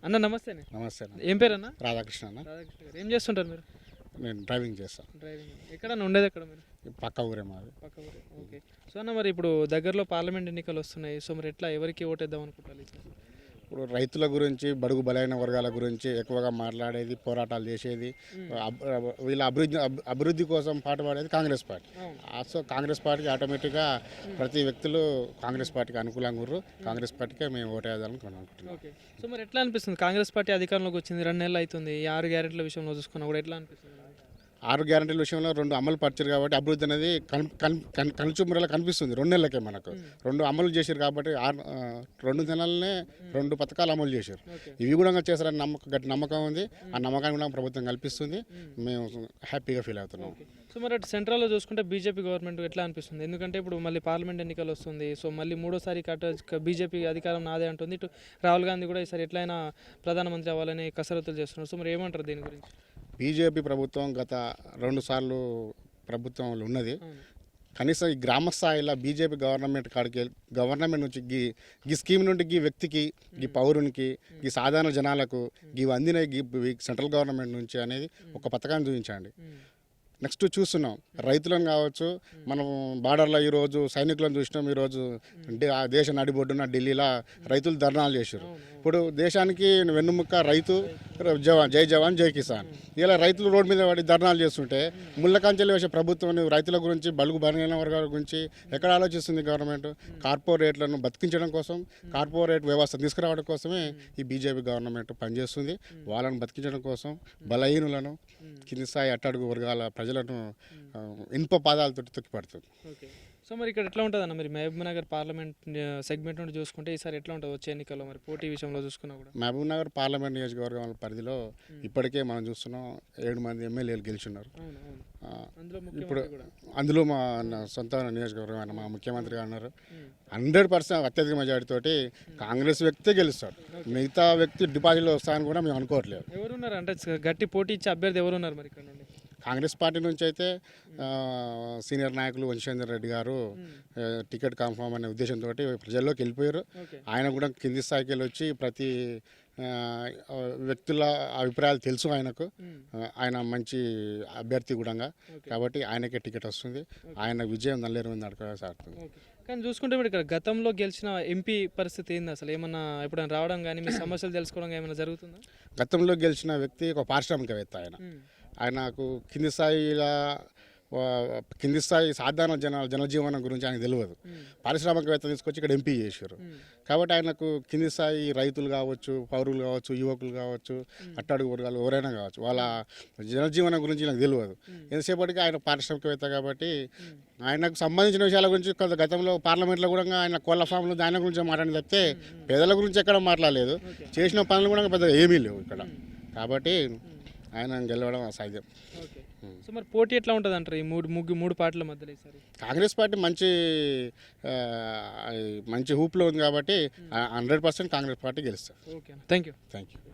అన్న నమస్తే. నమస్తే అన్న. ఏం పేరు అన్న? రాధాకృష్ణ అన్న. రాధాకృష్ణ గారు. ఏం చేస్తుంటారు మీరు? నేను డ్రైవింగ్ చేస్తాను. డ్రైవింగ్. ఎక్కడ ఉండేది ఎక్కడ మీరు? పక్క ఊరే మాది. పక్క ఊరే. ఓకే. సో అన్న మరి ఇప్పుడు దగ్గరలో పార్లమెంట్ ఎన్నికలు వస్తున్నాయి. సో మరి ఎట్లా ఎవరికి ఓటేద్దాం అనుకుంటారు? ఇప్పుడు రైతుల గురించి, బడుగు బలైన వర్గాల గురించి ఎక్కువగా మాట్లాడేది, పోరాటాలు చేసేది, వీళ్ళ అభివృద్ధి కోసం పాటుపడేది కాంగ్రెస్ పార్టీ. సో కాంగ్రెస్ పార్టీకి ఆటోమేటిక్గా ప్రతి వ్యక్తులు కాంగ్రెస్ పార్టీకి అనుకూలంగా ఉన్నారు. కాంగ్రెస్ పార్టీకే మేము ఓటేయాలనుకున్నాం. ఓకే. సో మరి ఎట్లా అనిపిస్తుంది? కాంగ్రెస్ పార్టీ అధికారంలోకి వచ్చింది 2 నెలలు అవుతుంది. ఈ 6 గ్యారెంటీల విషయంలో చూసుకున్నా కూడా ఎట్లా అనిపిస్తుంది? 6 గ్యారెంటీల విషయంలో 2 అమలు పరిచారు కాబట్టి అభివృద్ధి అనేది కనుచూపురలా కనిపిస్తుంది. 2 నెలలకే మనకు 2 అమలు చేశారు కాబట్టి 2 నెలలనే 2 పథకాలు అమలు చేశారు. ఇవి కూడా చేస్తారని గట్టి నమ్మకం ఉంది. ఆ నమ్మకాన్ని కూడా ప్రభుత్వం కల్పిస్తుంది. మేము హ్యాపీగా ఫీల్ అవుతున్నాం. సో మరి అటు సెంట్రల్లో చూసుకుంటే బీజేపీ గవర్నమెంట్ ఎట్లా అనిపిస్తుంది? ఎందుకంటే ఇప్పుడు మళ్ళీ పార్లమెంట్ ఎన్నికలు వస్తుంది. సో మళ్ళీ 3ోసారి బీజేపీ అధికారం నాదే అంటుంది. ఇటు రాహుల్ గాంధీ కూడా ఈసారి ఎట్లయినా ప్రధానమంత్రి అవ్వాలని కసరత్తులు చేస్తున్నారు. సో మరి ఏమంటారు దీని గురించి? బీజేపీ ప్రభుత్వం గత 2 సార్లు ప్రభుత్వంలో ఉన్నది. కనీసం ఈ గ్రామ స్థాయిలో బీజేపీ గవర్నమెంట్ నుంచి ఈ స్కీమ్ నుండి ఈ వ్యక్తికి, ఈ పౌరునికి, ఈ సాధారణ జనాలకు ఇవి అందిన సెంట్రల్ గవర్నమెంట్ నుంచి అనేది ఒక పథకాన్ని చూపించండి. నెక్స్ట్ చూస్తున్నాం రైతులను కావచ్చు, మనం బార్డర్లో ఈరోజు సైనికులను చూసినాం. ఈరోజు దేశ నడిబొడ్డున ఢిల్లీలో రైతులు ధర్నాలు చేశారు. ఇప్పుడు దేశానికి వెన్నుముక్క రైతు, జై జవాన్ జై కిసాన్. ఇలా రైతులు రోడ్డు మీద పడి ధర్నాలు చేస్తుంటే ముళ్ళకంచెలు వేసే ప్రభుత్వం రైతుల గురించి, బలుగు బలహీన వర్గాల గురించి ఎక్కడ ఆలోచిస్తుంది గవర్నమెంట్? కార్పొరేట్లను బతికించడం కోసం, కార్పొరేట్ వ్యవస్థ తీసుకురావడం కోసమే ఈ బీజేపీ గవర్నమెంట్ పనిచేస్తుంది. వాళ్ళను బతికించడం కోసం బలహీనులను, కింది స్థాయి అట్టడుగు వర్గాల ప్రజలను ఇనుప పాదాలతో తొక్కిపడుతుంది. సో మరి ఇక్కడ ఎట్లా ఉంటుంది అన్న? మరి మహబూబ్ నగర్ పార్లమెంట్ సెగ్మెంట్ నుండి చూసుకుంటే ఈసారి ఎట్లా ఉంటుంది వచ్చే ఎన్నికల్లో? మరి పోటీ విషయంలో చూసుకున్నా కూడా మహబూబ్ నగర్ పార్లమెంట్ నియోజకవర్గం పరిధిలో ఇప్పటికే మనం చూస్తున్నాం 7 మంది ఎమ్మెల్యేలు గెలిచున్నారు. ఇప్పుడు అందులో మా సొంత నియోజకవర్గం మా ముఖ్యమంత్రి గారు ఉన్నారు. 100% అత్యధిక మెజార్టీ తోటి కాంగ్రెస్ వ్యక్తే గెలుస్తాడు. మిగతా వ్యక్తి డిపాజిట్లో వస్తాయని కూడా మేము అనుకోవట్లేదు. ఎవరున్నారు అంటే గట్టి పోటీ ఇచ్చే అభ్యర్థి ఎవరున్నారు మరి ఇక్కడ నుండి? కాంగ్రెస్ పార్టీ నుంచి అయితే సీనియర్ నాయకులు వంశేందర్ రెడ్డి గారు టికెట్ కన్ఫర్మ్ అనే ఉద్దేశంతో ప్రజల్లోకి వెళ్ళిపోయారు. ఆయన కూడా కింది స్థాయికి వెళ్ళి వచ్చి ప్రతి వ్యక్తుల అభిప్రాయాలు తెలుసు ఆయనకు. ఆయన మంచి అభ్యర్థి కూడా కాబట్టి ఆయనకే టికెట్ వస్తుంది. ఆయన విజయం నల్లేరు మీద సాగుతుంది. కానీ చూసుకుంటే మీరు ఇక్కడ గతంలో గెలిచిన ఎంపీ పరిస్థితి ఏంది అసలు? ఏమన్నా ఎప్పుడైనా రావడం కానీ మీ సమస్యలు తెలుసుకోవడం ఏమైనా జరుగుతుందా? గతంలో గెలిచిన వ్యక్తి ఒక పారిశ్రామికవేత్త. ఆయనకు కింది స్థాయి సాధారణ జనజీవనం గురించి ఆయనకు తెలియదు. పారిశ్రామికవేత్త తీసుకొచ్చి ఇక్కడ ఎంపీ చేశారు. కాబట్టి ఆయనకు కింది స్థాయి రైతులు కావచ్చు, పౌరులు కావచ్చు, యువకులు కావచ్చు, అట్టడుగు వర్గాలు ఎవరైనా కావచ్చు, వాళ్ళ జనజీవనం గురించి నాకు తెలియదు. ఎంతసేపటికి ఆయన పారిశ్రామికవేత్త కాబట్టి ఆయనకు సంబంధించిన విషయాల గురించి కొంత గతంలో పార్లమెంట్లో కూడా ఆయన కోళ్ళ ఫామ్లు దాని గురించి మాట్లాడి తప్పితే పేదల గురించి ఎక్కడ మాట్లాడలేదు. చేసిన పనులు కూడా పెద్దగా ఏమీ లేవు ఇక్కడ. కాబట్టి ఆయన గెలవడం అసాధ్యం. సో మరి పోటీ ఎట్లా ఉంటుంది అంటారు ఈ మూడు పార్టీల మధ్యలో? ఈసారి కాంగ్రెస్ పార్టీ మంచి హూప్లో ఉంది కాబట్టి 100% కాంగ్రెస్ పార్టీ గెలుస్తారు. Okay, thank you.